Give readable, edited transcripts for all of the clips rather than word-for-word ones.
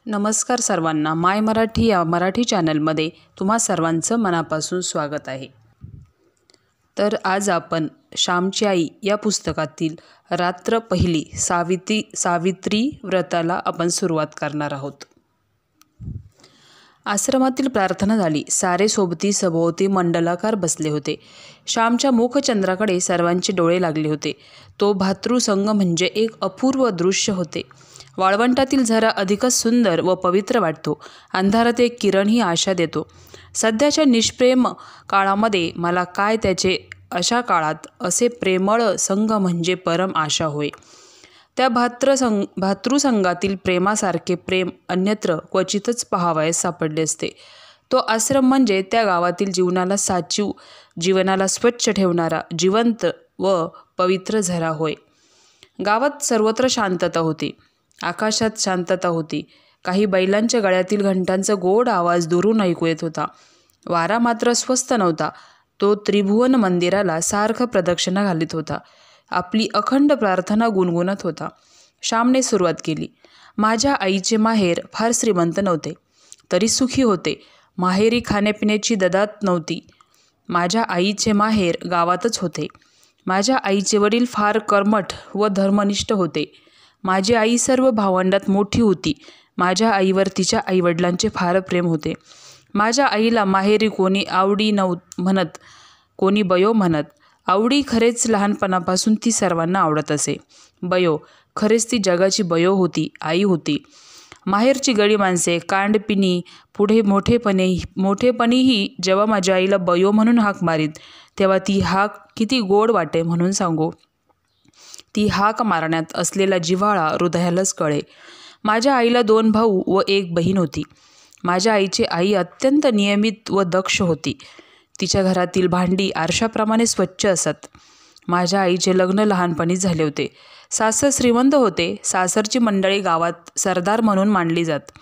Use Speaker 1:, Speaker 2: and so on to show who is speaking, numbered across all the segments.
Speaker 1: नमस्कार सर्वांना. माय मराठी या मराठी चॅनलमध्ये तुम्हा सर्वांचं मनापासून स्वागत आहे. तर आज आपण श्यामची आई या पुस्तकातील रात्र पहिली सावित्री व्रताला आपण सुरुवात करणार आहोत. आश्रमातील प्रार्थना झाली. सारे सोबती सभोवती मंडलाकार बसले होते. श्यामच्या मुखचंद्राकडे सर्वांचे डोळे लागले होते. तो भातृसंग म्हणजे एक अपूर्व दृश्य होते. वाळवंटातील झरा अधिकच सुंदर व पवित्र वाटतो. अंधारात एक किरणही आशा देतो. सध्याच्या निष्प्रेम काळामध्ये मला काय त्याचे अशा काळात असे प्रेमळ संग म्हणजे परम आशा होय. त्या भातृसंगातील प्रेमासारखे प्रेम अन्यत्र क्वचितच पाहावयास सापडले असते. तो आश्रम म्हणजे त्या गावातील जीवनाला साचीव, जीवनाला स्वच्छ ठेवणारा जिवंत व पवित्र झरा होय. गावात सर्वत्र शांतता होती. आकाशात शांतता होती. काही बैलांच्या गळ्यातील घंटांचा गोड आवाज दुरून ऐकू येत होता. वारा मात्र स्वस्थ नव्हता. तो त्रिभुवन मंदिराला सारखं प्रदक्षिणा घालीत होता. आपली अखंड प्रार्थना गुणगुणत होता. श्यामने सुरुवात केली. माझ्या आईचे माहेर फार श्रीमंत नव्हते, तरी सुखी होते. माहेरी खाण्यापिण्याची ददात नव्हती. माझ्या आईचे माहेर गावातच होते. माझ्या आईचे वडील फार कर्मठ व धर्मनिष्ठ होते. माझी आई सर्व भावंडात मोठी होती. माझ्या आईवर तिच्या आईवडिलांचे फार प्रेम होते. माझ्या आईला माहेरी कोणी आवडी म्हणत, कोणी बयो म्हणत. आवडी खरेच लहानपणापासून ती सर्वांना आवडत असे. बयो खरेच ती जगाची बयो होती, आई होती. माहेरची गडी माणसे कांडपिणी पुढे मोठेपणीही जेव्हा माझ्या आईला बयो म्हणून हाक मारीत, तेव्हा ती हाक किती गोड वाटे म्हणून सांगू. ती हाक मारण्यात असलेला जिव्हाळा हृदयालाच कळे. माझ्या आईला 2 भाऊ व 1 बहीण होती. माझ्या आईची आई अत्यंत नियमित व दक्ष होती. तिच्या घरातील भांडी आरशाप्रमाणे स्वच्छ असत. माझ्या आईचे लग्न लहानपणीच झाले होते. सासर श्रीमंत होते. सासरची मंडळी गावात सरदार म्हणून मानली जात.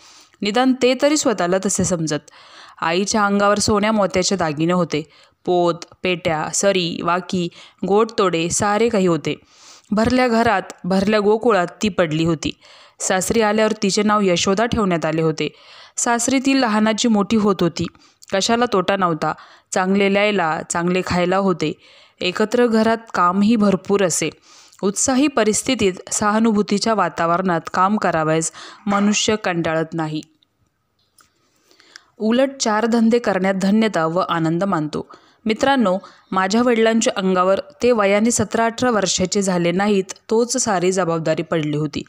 Speaker 1: निदान ते तरी स्वतःला तसे समजत. आईच्या अंगावर सोन्या मोत्याचे दागिने होते. पोत, पेट्या, सरी, वाकी, गोडतोडे सारे काही होते. भरल्या घरात, भरल्या गोकुळात ती पडली होती. सासरी आल्यावर तिचे नाव यशोदा ठेवण्यात आले होते. सासरी ती लहानाची मोठी होत होती. कशाला तोटा नव्हता. चांगले ल्यायला, चांगले खायला होते. एकत्र घरात कामही भरपूर असे. उत्साही परिस्थितीत सहानुभूतीच्या वातावरणात काम करावयास मनुष्य कंटाळत नाही. उलट 4 धंदे करण्यात धन्यता व आनंद मानतो. मित्रांनो, माझ्या वडिलांच्या अंगावर ते वयाने 17-18 वर्षाचे झाले नाहीत तोच सारी जबाबदारी पडली होती.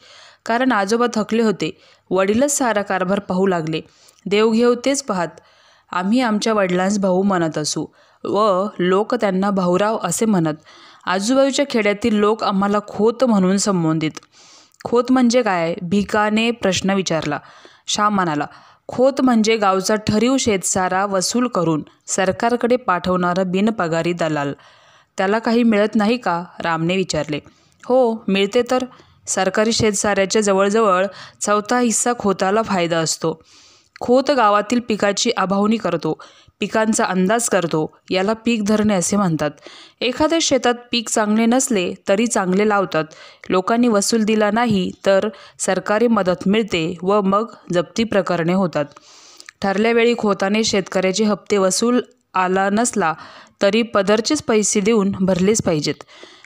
Speaker 1: कारण आजोबा थकले होते. वडीलच सारा कारभार पाहू लागले. देवघेव तेच पाहत. आम्ही आमच्या वडिलांस भाऊ म्हणत असू व लोक त्यांना भाऊराव असे म्हणत. आजूबाजूच्या खेड्यातील लोक आम्हाला खोत म्हणून संबोधित. खोत म्हणजे काय? भिकाने प्रश्न विचारला. श्याम म्हणाला, खोत म्हणजे गावचा ठरीव शेतसारा वसूल करून सरकारकडे पाठवणारा बिनपगारी दलाल. त्याला काही मिळत नाही का? रामने विचारले. हो, मिळते तर. सरकारी शेतसाऱ्याच्या जवळजवळ 1/4 हिस्सा खोताला फायदा असतो. खोत गावातील पिकाची आभावणी करतो, पिकांचा अंदाज करतो. याला पीक धरणे असे म्हणतात. एखाद्या शेतात पीक चांगले नसले तरी चांगले लावतात. लोकांनी वसूल दिला नाही तर सरकारी मदत मिळते व मग जप्ती प्रकरणे होतात. ठरल्या वेळी खोताने शेतकऱ्याचे हप्ते वसूल आला नसला तरी पदरचेच पैसे देऊन भरलेच पाहिजेत.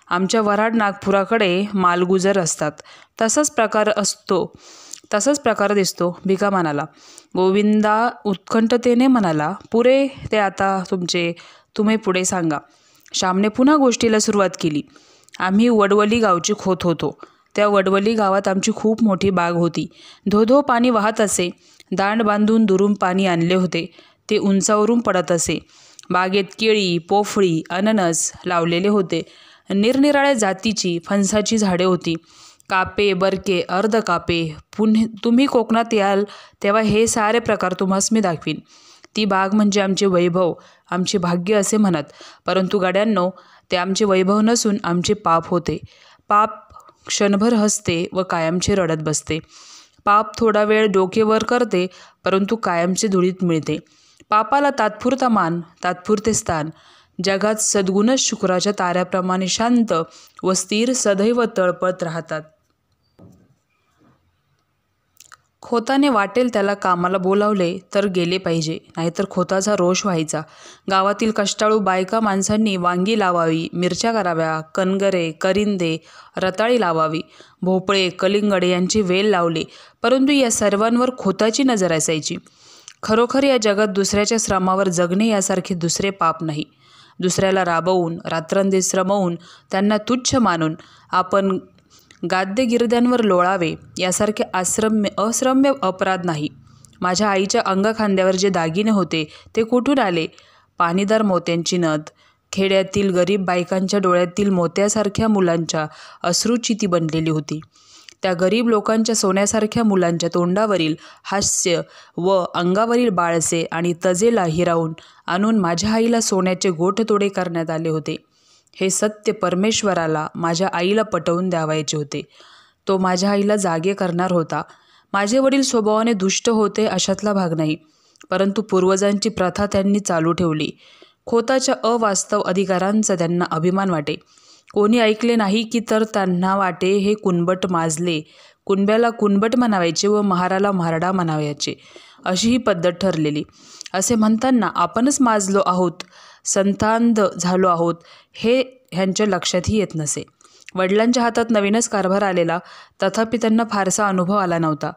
Speaker 1: आमच्या वऱ्हाड नागपुराकडे मालगुजर असतात. तसाच प्रकार दिसतो. भिका म्हणाला. गोविंदा उत्कंठतेने म्हणाला, पुरे ते आता तुम्ही पुढे सांगा. श्यामने पुन्हा गोष्टीला सुरुवात केली. आम्ही वडवली गावची खोत होतो. त्या वडवली गावात आमची खूप मोठी बाग होती. धोधो पाणी वाहत असे. दांड बांधून दुरून पाणी आणले होते. ते उंचावरून पडत असे. बागेत केळी, पोफळी, अननस लावलेले होते. निरनिराळ्या जातीची फणसाची झाडे होती. कापे, बरके, अर्ध कापे. तुम्ही कोकणात याल तेव्हा हे सारे प्रकार तुम्हास मी दाखवीन. ती बाग म्हणजे आमचे वैभव, आमचे भाग्य असे म्हणत. परंतु गड्यांनो, ते आमचे वैभव नसून आमचे पाप होते. पाप क्षणभर हसते व कायमचे रडत बसते. पाप थोडा वेळ डोके वर करते परंतु कायमचे धुळीत मिळते. पापाला तात्पुरता मान, तात्पुरते स्थान. जगात सद्गुणच शुक्राच्या ताऱ्याप्रमाणे शांत व स्थिर सदैव तळपत राहतात. खोताने वाटेल त्याला कामाला बोलावले तर गेले पाहिजे, नाहीतर खोताचा रोष व्हायचा. गावातील कष्टाळू बायका माणसांनी वांगी लावावी, मिरच्या कराव्या, कणगरे, करिंदे, रताळी लावावी, भोपळे, कलिंगडे यांची वेल लावली, परंतु या सर्वांवर खोताची नजर असायची. खरोखर या जगात दुसऱ्याच्या श्रमावर जगणे यासारखे दुसरे पाप नाही. दुसऱ्याला राबवून, रात्रंदिवस श्रमवून, त्यांना तुच्छ मानून आपण गाद्यगिरद्यांवर लोळावे यासारखे अश्रम्य अपराध नाही. माझ्या आईच्या अंगखांद्यावर जे दागिने होते ते कुठून आले? पाणीदार मोत्यांची नथ. खेड्यातील गरीब बायकांच्या डोळ्यातील मोत्यासारख्या मुलांच्या अश्रूची ती बनलेली होती. त्या गरीब लोकांच्या सोन्यासारख्या मुलांच्या तोंडावरील हास्य व अंगावरील बाळसे आणि तजेला हिरावून आणून माझ्या आईला सोन्याचे गोठतोडे करण्यात आले होते. हे सत्य परमेश्वराला माझ्या आईला पटवून द्यावायचे होते. तो माझ्या आईला जागे करणार होता. माझे वडील स्वभावाने दुष्ट होते अशातला भाग नाही, परंतु पूर्वजांची प्रथा त्यांनी चालू ठेवली. खोताच्या अवास्तव अधिकारांचा त्यांना अभिमान वाटे. कोणी ऐकले नाही की तर त्यांना वाटे हे कुणबट माजले. कुणब्याला कुणबट म्हणावायचे व महाराला म्हारडा म्हणावायचे, अशी ही पद्धत ठरलेली. असे म्हणताना आपणच माजलो आहोत, संतांध झालो आहोत हे ह्यांच्या लक्षातही येत नसे. वडिलांच्या हातात नवीनच कारभार आलेला, तथापि त्यांना फारसा अनुभव आला नव्हता.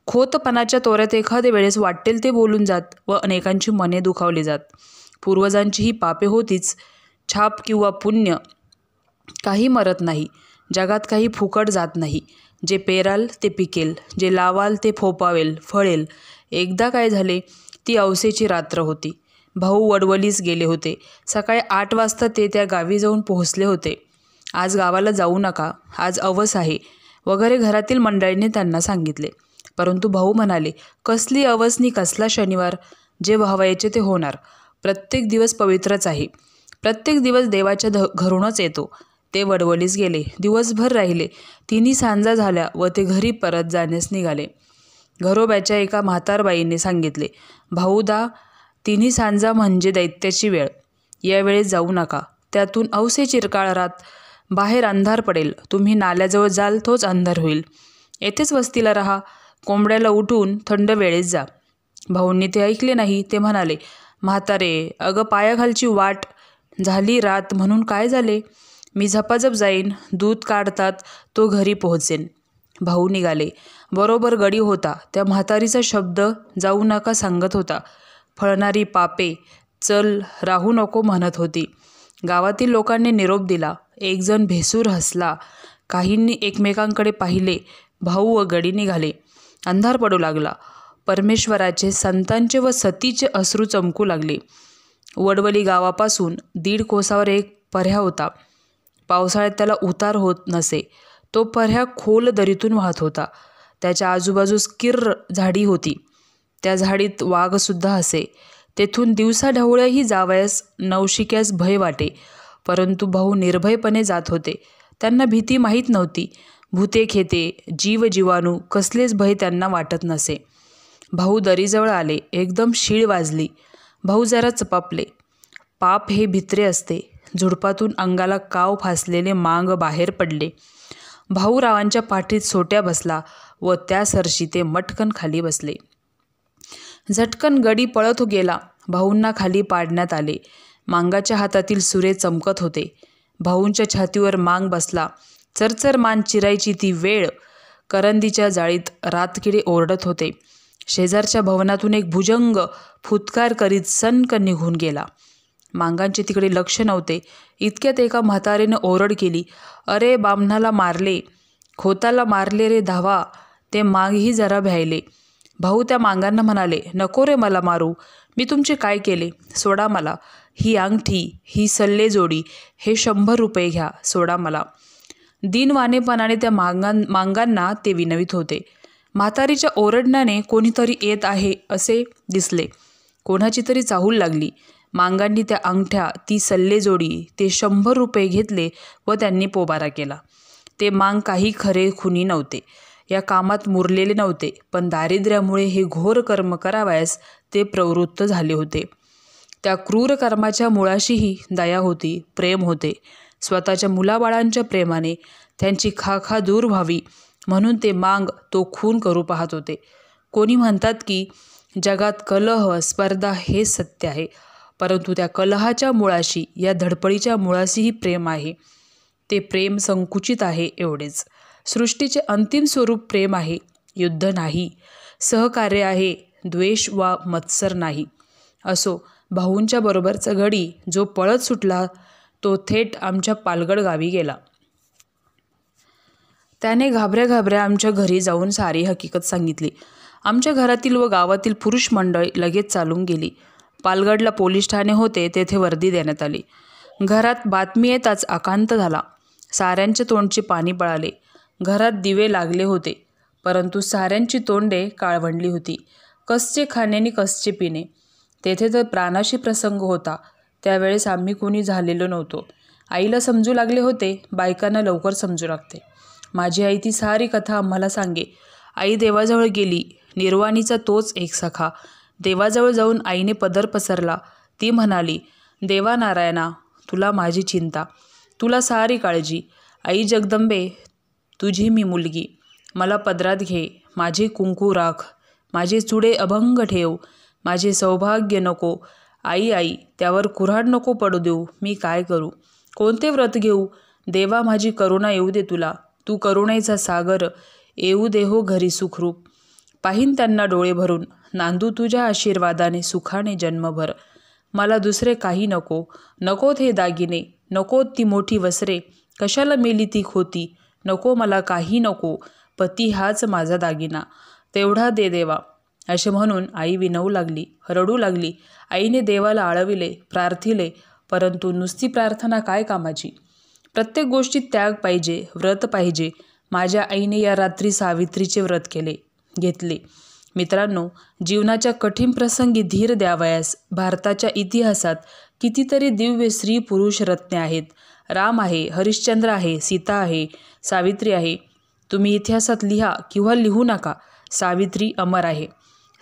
Speaker 1: खोतपणाच्या तोऱ्यात एखाद्या वेळेस वाटेल ते बोलून जात व अनेकांची मने दुखावली जात. पूर्वजांची ही पापे होतीच. छाप किंवा पुण्य काही मरत नाही. जगात काही फुकट जात नाही. जे पेराल ते पिकेल, जे लावाल ते फोपावेल, फळेल. एकदा काय झाले, ती अवसेची रात्र होती. भाऊ वडवलीस गेले होते. सकाळी 8 वाजता ते त्या गावी जाऊन पोहोचले होते. आज गावाला जाऊ नका, आज अवस आहे वगैरे घरातील मंडळींनी त्यांना सांगितले. परंतु भाऊ म्हणाले, कसली अवसनी कसला शनिवार, जे व्हावायचे ते होणार. प्रत्येक दिवस पवित्रच आहे. प्रत्येक दिवस देवाच्या घरूनच येतो. ते वडवलीस गेले. दिवसभर राहिले. 3 सांजा झाल्या व ते घरी परत जाण्यास निघाले. घरोब्याच्या एका म्हातारबाईने सांगितले, भाऊदा, 3 सांजा म्हणजे दैत्याची वेळ. या वेळेत जाऊ नका. त्यातून अवसे चिरकाळ रात. बाहेर अंधार पडेल. तुम्ही नाल्याजवळ जाल तोच अंधार होईल. येथेच वस्तीला राहा. कोंबड्याला उठून थंड वेळेत जा. भाऊंनी ते ऐकले नाही. ते म्हणाले, म्हातारे, अगं पायाखालची वाट झाली रात म्हणून काय झाले? मी झपाझप जाईन. दूध काढतात तो घरी पोहोचेन. भाऊ निघाले. बरोबर गडी होता. त्या म्हातारीचा शब्द जाऊ नका सांगत होता. फळणारी पापे चल राहू नको म्हणत होती. गावातील लोकांनी निरोप दिला. एक जण भेसूर हसला. काहींनी एकमेकांकडे पाहिले. भाऊ व गडी निघाले. अंधार पडू लागला. परमेश्वराचे, संतांचे व सतीचे अश्रू चमकू लागले. वडवली गावापासून 1.5 कोसावर एक पर्या होता. पावसाळ्यात त्याला उतार होत नसे. तो पर्या खोल दरीतून वाहत होता. त्याच्या आजूबाजूस किर्र झाडी होती. त्या झाडीत वाघसुद्धा असे. तेथून दिवसा ढवळ्याही जावयास नवशिक्यास भय वाटे, परंतु भाऊ निर्भयपणे जात होते. त्यांना भीती माहीत नव्हती. भूते खेते, जीव जीवाणू कसलेच भय त्यांना वाटत नसे. भाऊ दरीजवळ आले. एकदम शीळ वाजली. भाऊ जरा चपापले. पाप हे भित्रे असते. झुडपातून अंगाला काव फासलेले मांग बाहेर पडले. भाऊरावांच्या पाठीत सोट्या बसला व त्या सरशी ते मटकन खाली बसले. झटकन गडी पळत गेला. भाऊंना खाली पाडण्यात आले. मांगाच्या हातातील सुरे चमकत होते. भाऊंच्या छातीवर मांग बसला. चरचर मान चिरायची ती वेळ. करंदीच्या जाळीत रातकिडे ओरडत होते. शेजारच्या भवनातून एक भुजंग फुतकार करीत सनक निघून गेला. मांगांचे तिकडे लक्ष नव्हते. इतक्यात एका म्हातारीनं ओरड केली, अरे बामणाला मारले, खोताला मारले रे धावा. ते मागही जरा भ्यायले. भाऊ त्या मांगांना म्हणाले, नको रे मला मारू. मी तुमचे काय केले? सोडा मला. ही अंगठी, ही सल्लेजोडी, हे 100 रुपये घ्या. सोडा मला. दिनवाणेपणाने त्या मांगांना ते विनवित होते. म्हातारीच्या ओरडण्याने कोणीतरी येत आहे असे दिसले. कोणाची तरी चाहूल लागली. मांगांनी त्या अंगठ्या, ती सल्लेजोडी, ते 100 रुपये घेतले व त्यांनी पोबारा केला. ते मांग काही खरे खुनी नव्हते. या कामात मुरलेले नव्हते, पण दारिद्र्यामुळे हे घोर कर्म करावयास ते प्रवृत्त झाले होते. त्या क्रूर कर्माच्या मुळाशीही दया होती, प्रेम होते. स्वतःच्या मुलाबाळांच्या प्रेमाने त्यांची खाखा दूर व्हावी म्हणून ते मांग तो खून करू पाहत होते. कोणी म्हणतात की जगात कलह स्पर्धा हे सत्य आहे, परंतु त्या कलहाच्या मुळाशी, या धडपडीच्या मुळाशीही प्रेम आहे. ते प्रेम संकुचित आहे एवढेच. सृष्टीचे अंतिम स्वरूप प्रेम आहे, युद्ध नाही. सहकार्य आहे, द्वेष वा मत्सर नाही. असो, भाऊंच्या बरोबरचा गडी जो पळत सुटला तो थेट आमच्या पालगड गावी गेला. त्याने घाबऱ्या घाबऱ्या आमच्या घरी जाऊन सारी हकीकत सांगितली. आमच्या घरातील व गावातील पुरुष मंडळी लगेच चालून गेली. पालगडला पोलीस ठाणे होते, तेथे वर्दी देण्यात आली. घरात बातमी येताच आकांत झाला. साऱ्यांच्या तोंडची पाणी पळाले. घरात दिवे लागले होते, परंतु साऱ्यांची तोंडे काळवंडली होती. कसचे खाणे आणि कसचे पिणे. तेथे तर प्राणाशी प्रसंग होता. त्यावेळेस आम्ही कोणी झालेलो नव्हतो. आईला समजू लागले होते. बायकांना लवकर समजू लागते. माझी आई ती सारी कथा आम्हाला सांगे. आई देवाजवळ गेली. निर्वाणीचा तोच एक सखा. देवाजवळ जाऊन आईने पदर पसरला. ती म्हणाली, देवा नारायणा, तुला माझी चिंता, तुला सारी काळजी. आई जगदंबे, तुझी मी मुलगी. मला पदरात घे. माझे कुंकू राख. माझे चुडे अभंग ठेव. माझे सौभाग्य नको. आई आई, त्यावर कुऱ्हाड नको पडू देऊ. मी काय करू? कोणते व्रत घेऊ? देवा, माझी करुणा येऊ दे तुला. तू करुणेचा सागर. येऊ दे हो घरी सुखरूप. पाहीन त्यांना डोळे भरून. नांदू तुझ्या आशीर्वादाने सुखाने जन्मभर. मला दुसरे काही नको. नकोत हे दागिने. नकोत ती मोठी वस्त्रे. कशाला मेली ती खोती. नको मला काही नको. पती हाच माझा दागिना. तेवढा दे देवा. असे म्हणून आई विनवू लागली, रडू लागली. आईने देवाला आळविले, प्रार्थिले, परंतु नुसती प्रार्थना काय कामाची? प्रत्येक गोष्टीत त्याग पाहिजे, व्रत पाहिजे. माझ्या आईने या रात्री सावित्रीचे व्रत घेतले. मित्रांनो, जीवनाच्या कठीण प्रसंगी धीर द्यावयास भारताच्या इतिहासात कितीतरी दिव्य स्त्री पुरुष रत्ने आहेत. राम आहे, हरिश्चंद्र आहे, सीता आहे, सावित्री आहे. तुम्ही इतिहासात लिहा किंवा लिहू नका, सावित्री अमर आहे.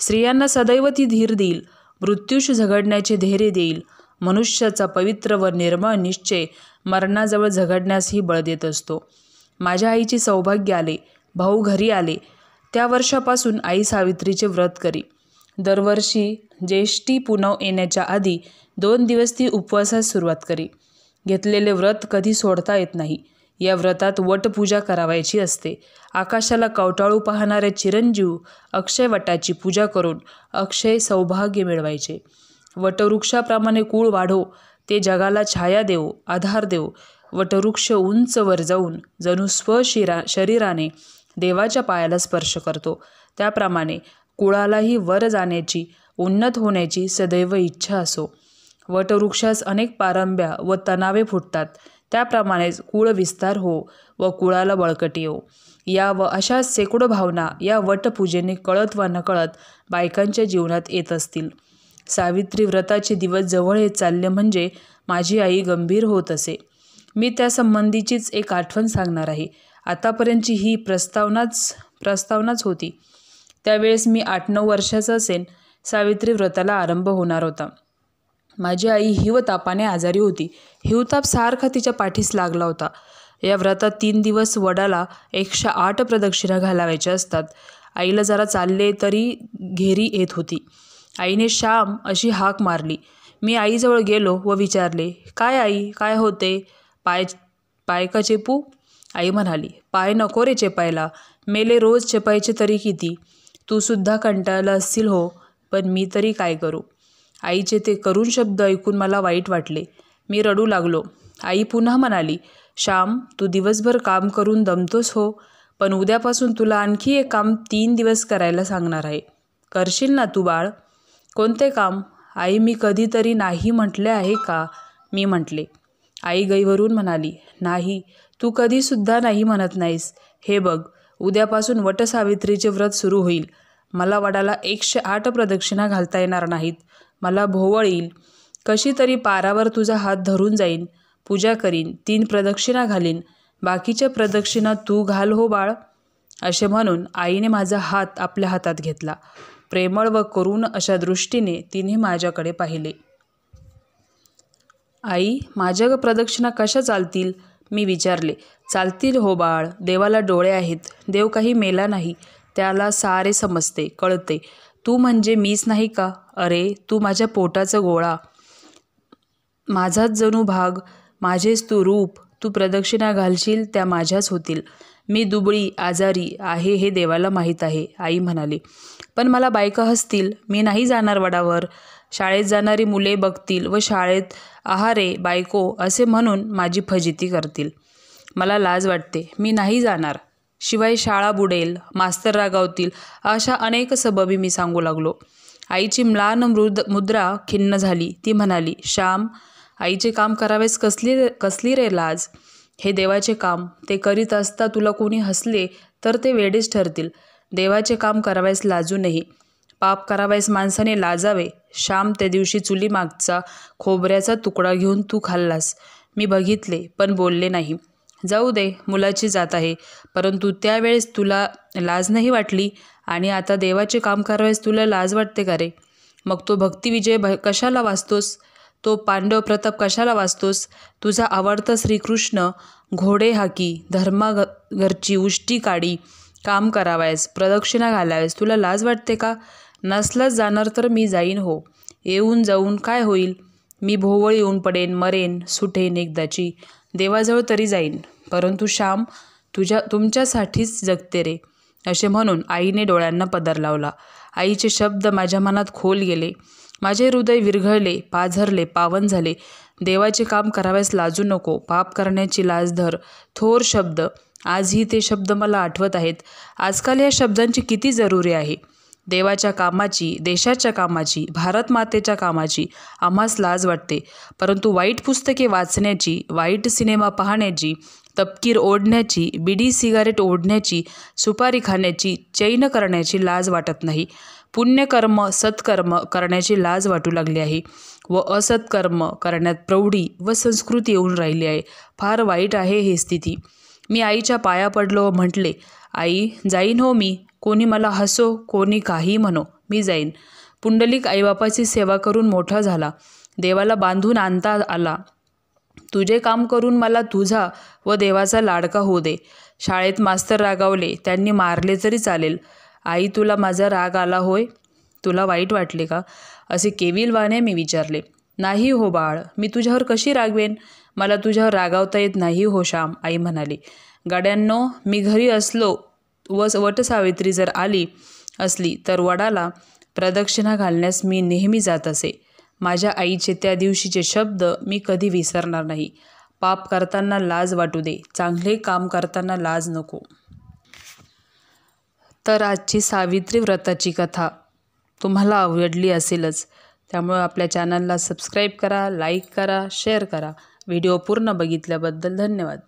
Speaker 1: स्त्रियांना सदैव ती धीर देईल, मृत्यूशी झगडण्याचे धैर्य देईल. मनुष्याचा पवित्र व निर्मळ निश्चय मरणाजवळ झगडण्यासही बळ देत असतो. माझ्या आईचे सौभाग्य आले. भाऊ घरी आले. त्या वर्षापासून आई सावित्रीचे व्रत करी. दरवर्षी ज्येष्ठी पुनव येण्याच्या आधी 2 दिवस ती उपवासास सुरुवात करी. घेतलेले व्रत कधी सोडता येत नाही. या व्रतात वटपूजा करावायची असते. आकाशाला कवटाळू पाहणारे चिरंजीव अक्षय वटाची पूजा करून अक्षय सौभाग्य मिळवायचे. वटवृक्षाप्रमाणे कुळ वाढो, ते जगाला छाया देव, आधार देव. वटवृक्ष उंच वर जाऊन जणू शरीराने देवाच्या पायाला स्पर्श करतो, त्याप्रमाणे कुळालाही वर जाण्याची, उन्नत होण्याची सदैव इच्छा असो. वटवृक्षास अनेक पारंब्या व तणावे फुटतात, त्याप्रमाणेच कुळ विस्तार हो व कुळाला बळकटी येऊ. या व अशा शेकडो भावना या वटपूजेने कळत व नकळत बायकांच्या जीवनात येत असतील. सावित्री व्रताचे दिवस जवळ येत चालले म्हणजे माझी आई गंभीर होत असे. मी त्यासंबंधीचीच एक आठवण सांगणार आहे. आतापर्यंतची ही प्रस्तावनाच होती. त्यावेळेस मी 8-9 वर्षाचा असेन. सावित्री व्रताला आरंभ होणार होता. माझी आई हिवतापाने आजारी होती. हिवताप सारखा तिच्या पाठीस लागला होता. या व्रतात 3 दिवस वडाला 108 प्रदक्षिणा घालावायच्या असतात. आईला जरा चालले तरी घेरी येत होती. आईने श्याम अशी हाक मारली. मी आईजवळ गेलो व विचारले, काय आई, काय होते? पाय का चेपू? आई म्हणाली, पाय नको रे चेपायला. मेले रोज चेपायचे तरी किती? तू सुद्धा कंटाळला असशील हो, पण मी तरी काय करू? आईचे ते करुण शब्द ऐकून मला वाईट वाटले. मी रडू लागलो. आई पुन्हा म्हणाली, श्याम, तू दिवसभर काम करून दमतोस हो, पण उद्यापासून तुला आणखी एक काम 3 दिवस करायला सांगणार आहे. करशील ना तू बाळ? कोणते काम? आई, मी कधीतरी नाही म्हटले आहे का? मी म्हटले. आई गैवरून म्हणाली, नाही, तू कधीसुद्धा नाही म्हणत नाहीस. हे बघ, उद्यापासून वटसावित्रीचे व्रत सुरू होईल. मला वडाला 108 प्रदक्षिणा घालता येणार नाहीत. मला भोवळ येईल. कशी तरी पारावर तुझा हात धरून जाईन, पूजा करीन, 3 प्रदक्षिणा घालीन. बाकीच्या प्रदक्षिणा तू घाल हो बाळ. असे म्हणून आईने माझा हात आपल्या हातात घेतला. प्रेमळ व करुण अशा दृष्टीने तिने माझ्याकडे पाहिले. आई, माझ्या प्रदक्षिणा कशा चालतील? मी विचारले. चालतील हो बाळ, देवाला डोळे आहेत. देव काही मेला नाही. त्याला सारे समजते, कळते. तू म्हणजे मीच नाही का? अरे तू माझ्या पोटाचा गोळा, माझाच जणू भाग, माझेच तू रूप. तू प्रदक्षिणा घालशील त्या माझ्याच होतील. मी दुबळी आजारी आहे हे देवाला माहीत आहे, आई म्हणाली. पण मला बायका हसतील, मी नाही जाणार वडावर. शाळेत जाणारी मुले बघतील व शाळेत आहारे बायको असे म्हणून माझी फजिती करतील. मला लाज वाटते, मी नाही जाणार. शिवाय शाळा बुडेल, मास्तर रागावतील, अशा अनेक सबबी मी सांगू लागलो. आईची म्लान मुद्रा खिन्न झाली. ती म्हणाली, श्याम, आईचे काम करावेस कसली रे लाज? हे देवाचे काम. ते करीत असता तुला कोणी हसले तर ते वेडेच ठरतील. देवाचे काम करावयास लाजू नये. पाप करावयास माणसाने लाजावे. श्याम, त्या दिवशी चुलीमागचा खोबऱ्याचा तुकडा घेऊन तू खाल्लास. मी बघितले पण बोलले नाही. जाऊ दे, मुलाची जात आहे. परंतु त्यावेळेस तुला लाज नाही वाटली आणि आता देवाचे काम करावयास तुला लाज वाटते का रे? मग तो भक्तिविजय कशाला वाचतोस? तो पांडव प्रताप कशाला वाचतोस? तुझा आवडता श्रीकृष्ण घोडे हाकी, धर्माघरची उष्टी काढी, काम करावयास, प्रदक्षिणा घालाव्यास तुला लाज वाटते का? नसलाच जाणार तर मी जाईन हो. येऊन जाऊन काय होईल? मी भोवळ येऊन पडेन, मरेन, सुटेन एकदाची. देवाजवळ तरी जाईन. परंतु श्याम, तुमच्यासाठीच जगते रे. असे म्हणून आईने डोळ्यांना पदर लावला. आईचे शब्द माझ्या मनात खोल गेले. माझे हृदय विरघळले, पाझरले, पावन झाले. देवाचे काम करावयास लाजू नको, पाप करण्याची लाज धर. थोर शब्द. आजही ते शब्द मला आठवत आहेत. आजकाल या शब्दांची किती जरुरी आहे. देवाच्या कामाची, देशाच्या कामाची, भारत मातेच्या कामाची आम्हास लाज वाटते. परंतु वाईट पुस्तके वाचण्याची, वाईट सिनेमा पाहण्याची, तपकीर ओढण्याची, बिडी सिगारेट ओढण्याची, सुपारी खाण्याची, चैन करण्याची लाज वाटत नाही. पुण्यकर्म, सत्कर्म करण्याची लाज वाटू लागली आहे व असत्कर्म करण्यात प्रौढी व संस्कृती येऊन राहिली आहे. फार वाईट आहे ही स्थिती. मी आईच्या पाया पडलो व म्हटले, आई, जाईन हो मी. कोणी मला हसो, कोणी काही म्हणो, मी जाईन. पुंडलिक आईबापाची सेवा करून मोठा झाला. देवाला बांधून आणता आला. तुझे काम करून मला तुझा व देवाचा लाडका होऊ दे. शाळेत मास्तर रागावले, त्यांनी मारले तरी चालेल. आई, तुला माझा राग आला होय? तुला वाईट वाटले का? असे केविलवाने मी विचारले. नाही हो बाळ, मी तुझ्यावर कशी रागवेन? मला तुझ्यावर रागावता येत नाही हो श्याम, आई म्हणाली. गाड्यांनो, मी घरी असलो व वटसावित्री जर आली असली तर वडाला प्रदक्षिणा घालण्यास मी नेहमी जात असे. माझ्या आईचे त्या दिवशीचे शब्द मी कधी विसरणार नाही. पाप करताना लाज वाटू दे, चांगले काम करताना लाज नको. तर आजची सावित्री व्रताची कथा तुम्हाला आवडली असेलच. त्यामुळे आपल्या चॅनलला सबस्क्राईब करा, लाईक करा, शेअर करा. व्हिडिओ पूर्ण बघितल्याबद्दल धन्यवाद.